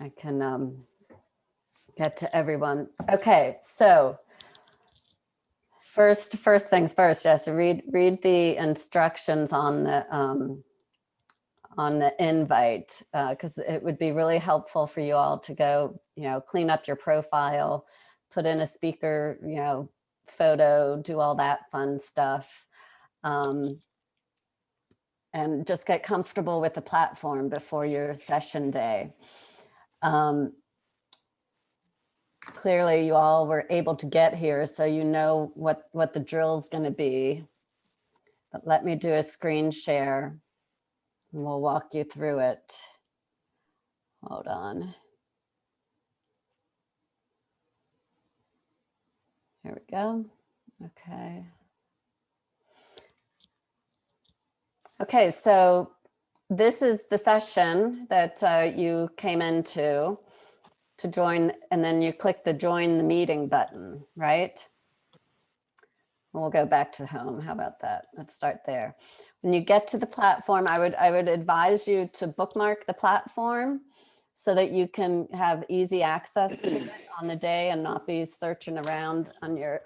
I can get to everyone. Okay, so first things first, Jess, read the instructions on the invite, because it would be really helpful for you all to go, clean up your profile, put in a speaker, photo, do all that fun stuff. And just get comfortable with the platform before your session day. Clearly you all were able to get here, so you know what the drill is going to be. But let me do a screen share and we'll walk you through it. Hold on. Here we go. Okay. Okay, so this is the session that you came into to join, and then you click the join the meeting button, right? We'll go back to home. How about that? Let's start there. When you get to the platform, I would advise you to bookmark the platform so that you can have easy access to it on the day and not be searching around on your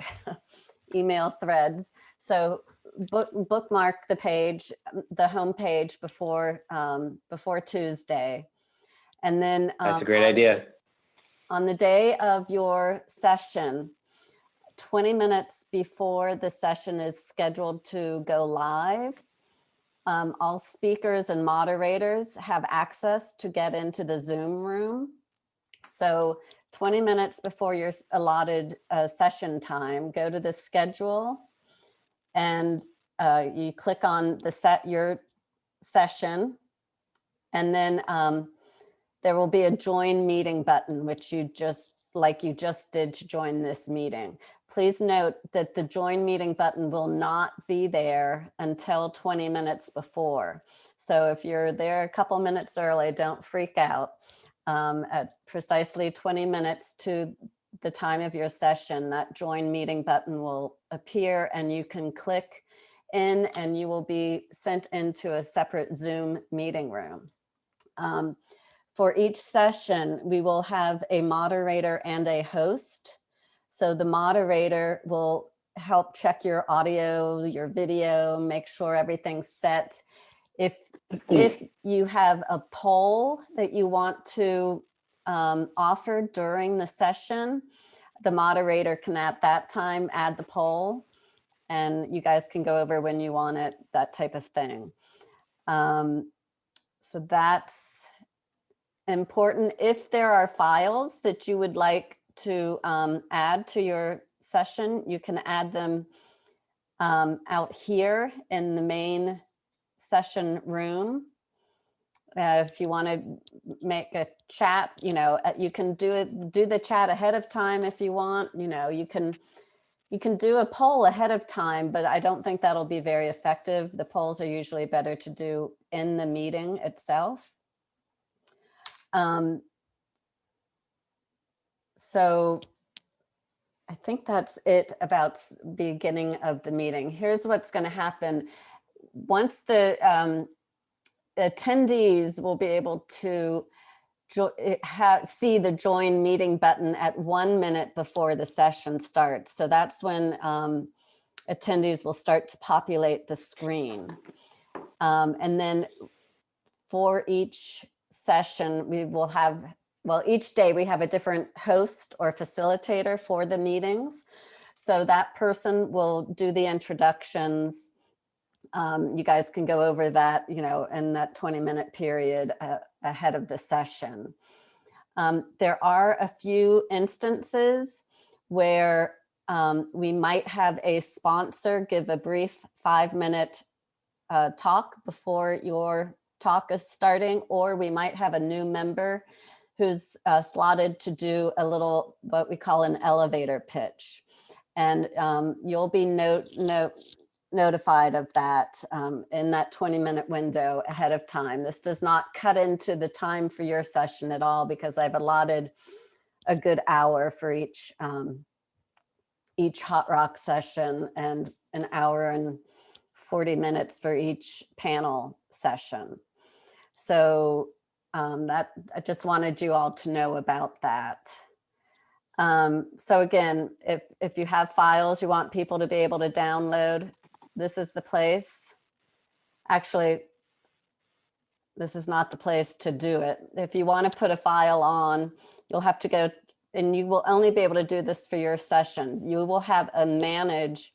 email threads. So bookmark the page, the home page before Tuesday. And then that's a great idea. On the day of your session, 20 minutes before the session is scheduled to go live, all speakers and moderators have access to get into the Zoom room. So 20 minutes before your allotted session time, go to the schedule and you click on the set your session, and then there will be a join meeting button, which you just did to join this meeting. Please note that the join meeting button will not be there until 20 minutes before. So if you're there a couple minutes early, don't freak out. At precisely 20 minutes to the time of your session, that join meeting button will appear and you can click in and you will be sent into a separate Zoom meeting room. For each session, we will have a moderator and a host. So the moderator will help check your audio, your video, make sure everything's set. If you have a poll that you want to offer during the session, the moderator can at that time add the poll, and you guys can go over when you want it, that type of thing. So that's important. If there are files that you would like to add to your session, you can add them out here in the main session room. If you want to make a chat, you can do the chat ahead of time if you want. You can do a poll ahead of time, but I don't think that'll be very effective. The polls are usually better to do in the meeting itself. So I think that's it about the beginning of the meeting. Here's what's going to happen. Once the attendees will be able to see the join meeting button at 1 minute before the session starts. So that's when attendees will start to populate the screen. And then for each session, we will have, each day we have a different host or facilitator for the meetings. So that person will do the introductions. You guys can go over that, in that 20-minute period ahead of the session. There are a few instances where we might have a sponsor give a brief 5-minute talk before your talk is starting, or we might have a new member who's slotted to do a little, what we call an elevator pitch. And you'll be notified of that in that 20-minute window ahead of time. This does not cut into the time for your session at all, because I've allotted a good hour for each Hot Rock session and an hour and 40 minutes for each panel session. So that I just wanted you all to know about that. So again, if you have files you want people to be able to download, this is the place. Actually, this is not the place to do it. If you want to put a file on, you'll have to go, and you will only be able to do this for your session. You will have a manage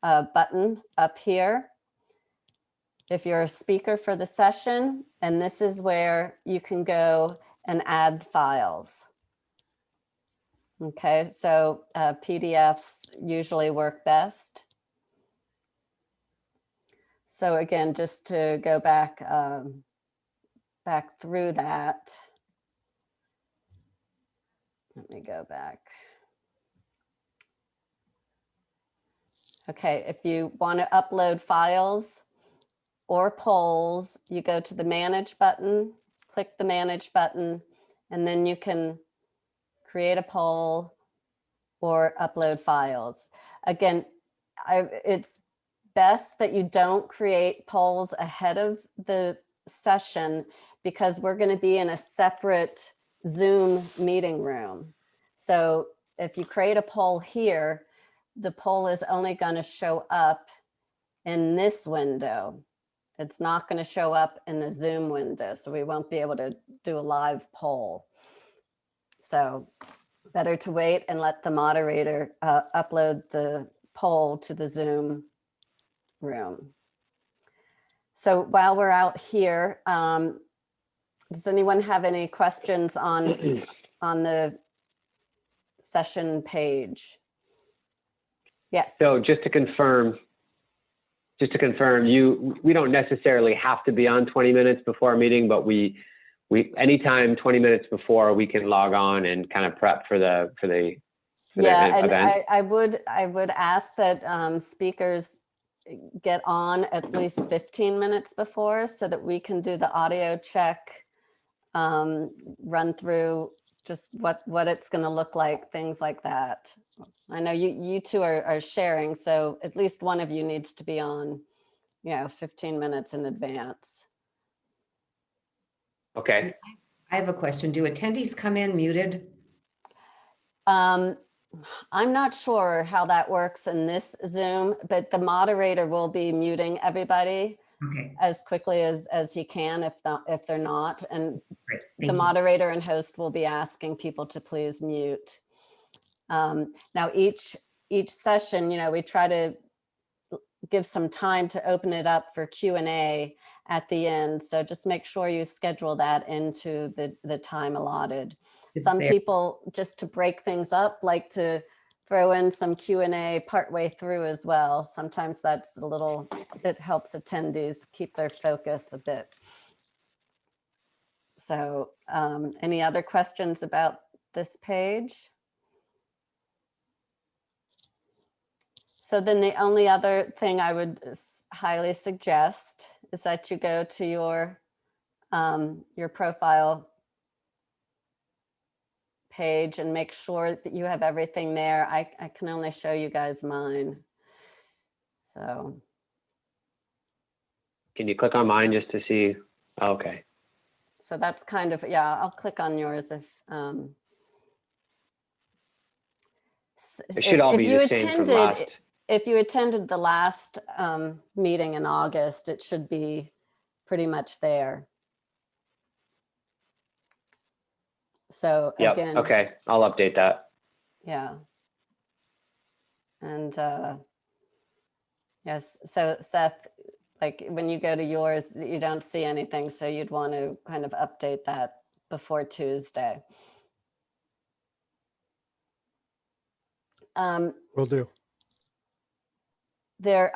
button up here if you're a speaker for the session, and this is where you can go and add files. Okay, so PDFs usually work best. So again, just to go back through that. Let me go back. Okay, if you want to upload files or polls, you go to the Manage button, click the Manage button, and then you can create a poll or upload files. Again, it's best that you don't create polls ahead of the session because we're going to be in a separate Zoom meeting room. So if you create a poll here, the poll is only going to show up in this window. It's not going to show up in the Zoom window, so we won't be able to do a live poll. So better to wait and let the moderator upload the poll to the Zoom room. So while we're out here, does anyone have any questions on the session page? Yes. So just to confirm, we don't necessarily have to be on 20 minutes before our meeting, but we anytime 20 minutes before, we can log on and kind of prep for the event. I would ask that speakers get on at least 15 minutes before so that we can do the audio check, run through just what it's going to look like, things like that. I know you two are sharing, so at least one of you needs to be on, 15 minutes in advance. Okay. I have a question. Do attendees come in muted? I'm not sure how that works in this Zoom, but the moderator will be muting everybody Okay, as quickly as he can if they're not. And great. the Thank you. moderator and host will be asking people to please mute. Now each session, we try to give some time to open it up for Q&A at the end. So just make sure you schedule that into the time allotted. Is Some there- people, just to break things up, like to throw in some Q&A partway through as well. Sometimes that's it helps attendees keep their focus a bit. So any other questions about this page? So then the only other thing I would highly suggest is that you go to your profile page and make sure that you have everything there. I can only show you guys mine. So. Can you click on mine just to see? Okay. So that's kind of, yeah, I'll click on yours if. It should all be the same from last. If you attended the last meeting in August, it should be pretty much there. So Yep. again. Okay, I'll update that. Yeah. And yes, so Seth, like when you go to yours, you don't see anything. So you'd want to kind of update that before Tuesday. Will do. There,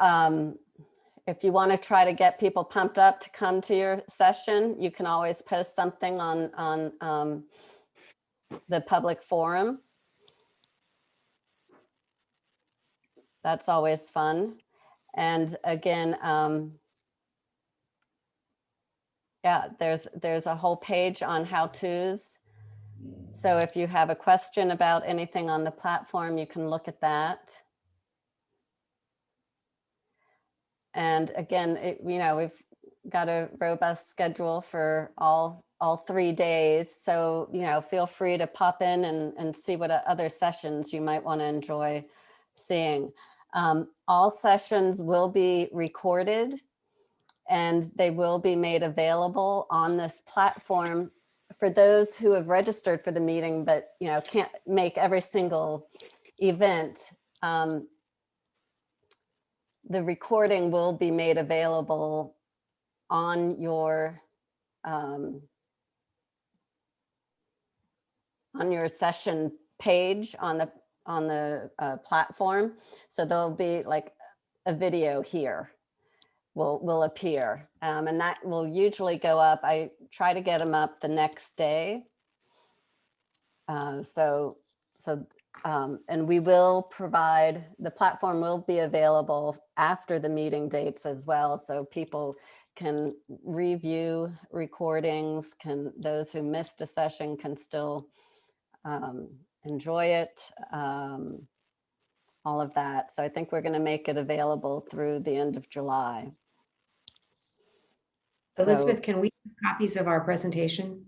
if you want to try to get people pumped up to come to your session, you can always post something on the public forum. That's always fun. And again, yeah, there's a whole page on how-tos. So if you have a question about anything on the platform, you can look at that. And again, we've got a robust schedule for all all 3 days. So, feel free to pop in and see what other sessions you might want to enjoy seeing. All sessions will be recorded and they will be made available on this platform for those who have registered for the meeting, but can't make every single event. The recording will be made available on your session page on the platform. So there'll be like a video here will appear, and that will usually go up. I try to get them up the next day. And we will provide, the platform will be available after the meeting dates as well. So people can review recordings, those who missed a session can still enjoy it, all of that. So I think we're going to make it available through the end of July. Elizabeth, So, can we have copies of our presentation,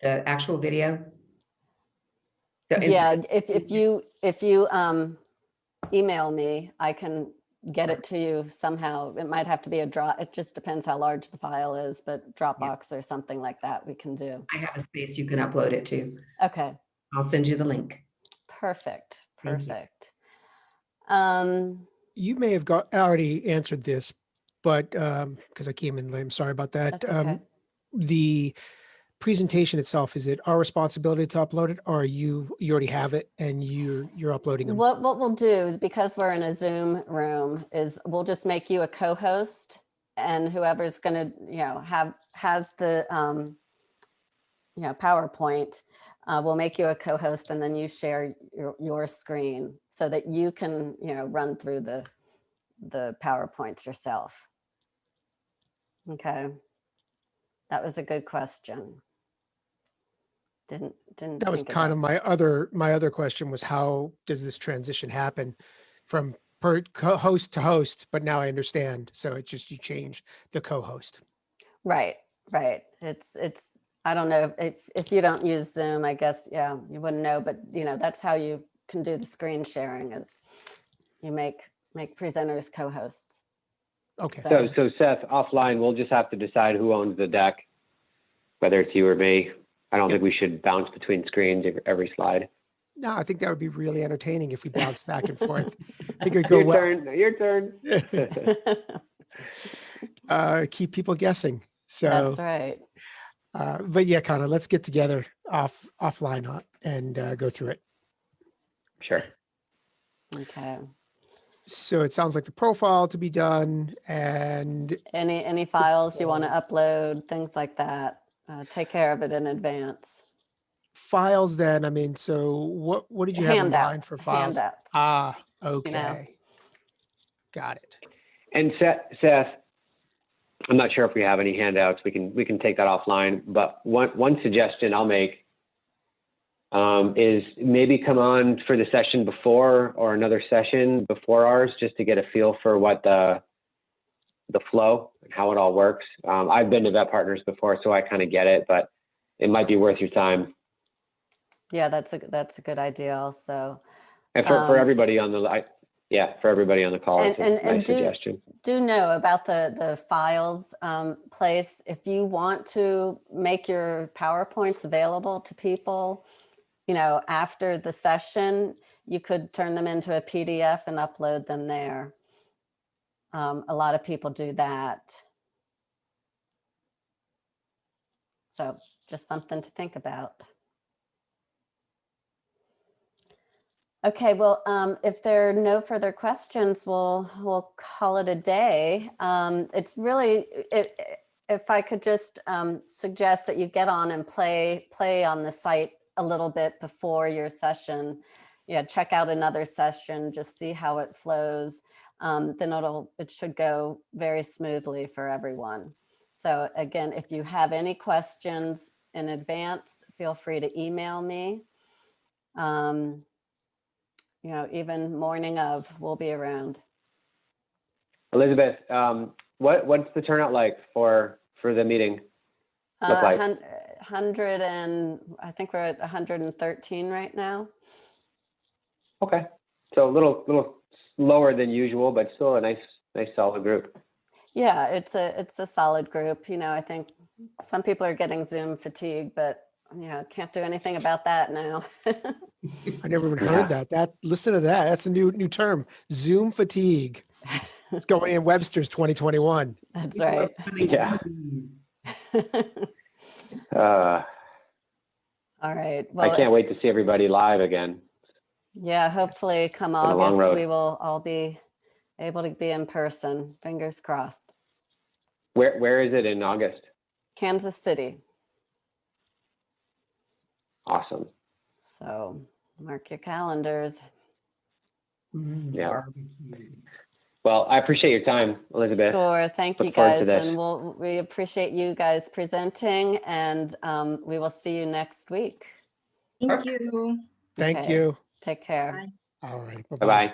the actual video? So yeah, if you email me, I can get it to you somehow. It might have to be a drop. It just depends how large the file is, but Dropbox or something like that we can do. I have a space you can upload it to. Okay. I'll send you the link. Perfect. Thank you. Perfect. You may have already answered this, but because I came in late, I'm sorry about that. That's okay. The presentation itself, is it our responsibility to upload it, or you already have it and you're uploading them? What we'll do is, because we're in a Zoom room, is we'll just make you a co-host, and whoever's going to has the PowerPoint, we'll make you a co-host, and then you share your screen so that you can run through the PowerPoints yourself. Okay, that was a good question. Didn't That was kind of my other question, was how does this transition happen from host to host? But now I understand. So it's just you change the co-host. Right. It's I don't know if you don't use Zoom, I guess, yeah, you wouldn't know, but that's how you can do the screen sharing, is you make presenters co-hosts. Okay. So Seth, offline, we'll just have to decide who owns the deck, whether it's you or me. I don't think we should bounce between screens every slide. No, I think that would be really entertaining if we bounced back and forth. I think it'd go well. Your turn. Keep people guessing. So That's right. But yeah, Connor, let's get together offline and go through it. Sure. Okay. So it sounds like the profile to be done, and Any files you want to upload, things like that. Take care of it in advance. files then, I mean, so what did you have in mind for files? Handouts. Ah, okay. Got it. And Seth, I'm not sure if we have any handouts. We can take that offline. But one suggestion I'll make is maybe come on for the session before, or another session before ours, just to get a feel for what the flow and how it all works. I've been to Vet Partners before, so I kind of get it, but it might be worth your time. Yeah, that's a good idea also. And for everybody on the for everybody on the call, it's a nice suggestion. Do know about the files place. If you want to make your PowerPoints available to people, after the session, you could turn them into a PDF and upload them there. A lot of people do that. So just something to think about. Okay, well, if there are no further questions, we'll call it a day. It's really, if I could just suggest that you get on and play on the site a little bit before your session. Yeah, check out another session, just see how it flows. Then it should go very smoothly for everyone. So again, if you have any questions in advance, feel free to email me. Even morning of, we'll be around. Elizabeth, what's the turnout like for the meeting? Look like? 100 and I think we're at 113 right now. Okay. So a little lower than usual, but still a nice solid group. Yeah, it's a solid group. You know, I think some people are getting Zoom fatigue, but yeah, can't do anything about that now. I never even Yeah. heard that. Listen to that. That's a new term. Zoom fatigue. It's going in Webster's 2021. That's People are right. becoming Yeah. Zoom. All right. I Well, can't wait to see everybody live again. yeah, hopefully come been a long August, road. we will all be able to be in person. Fingers crossed. Where is it in August? Kansas City. Awesome. So mark your calendars. Yeah. Barbecue. Well, I appreciate your time, Elizabeth. Sure. Thank you Look forward to guys. this. And we appreciate you guys presenting, and we will see you next week. Thank Perfect. you. Thank Okay. you. Take care. Bye. All right. Bye-bye.